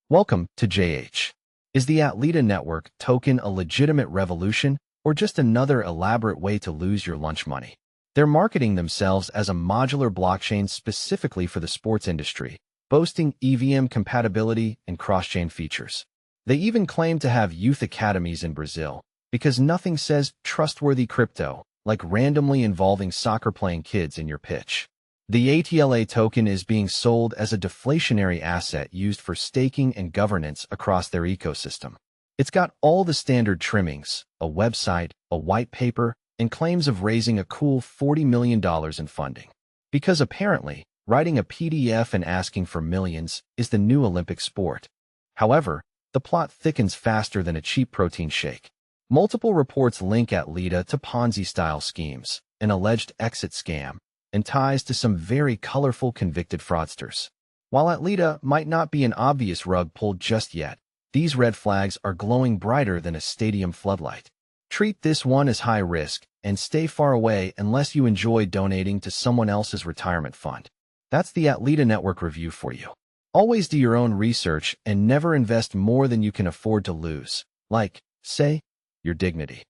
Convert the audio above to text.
Welcome to JH. Is the Atleta network token a legitimate revolution or just another elaborate way to lose your lunch money? They're marketing themselves as a modular blockchain specifically for the sports industry, boasting EVM compatibility and cross-chain features. They even claim to have youth academies in Brazil, because nothing says trustworthy crypto like randomly involving soccer-playing kids in your pitch. The ATLA token is being sold as a deflationary asset used for staking and governance across their ecosystem. It's got all the standard trimmings, a website, a white paper, and claims of raising a cool $40 million in funding. Because apparently, writing a PDF and asking for millions is the new Olympic sport. However, the plot thickens faster than a cheap protein shake. Multiple reports link Atleta to Ponzi-style schemes, an alleged exit scam, and ties to some very colorful convicted fraudsters. While Atleta might not be an obvious rug pulled just yet, these red flags are glowing brighter than a stadium floodlight. Treat this one as high risk and stay far away unless you enjoy donating to someone else's retirement fund. That's the Atleta Network review for you. Always do your own research and never invest more than you can afford to lose, like, say, your dignity.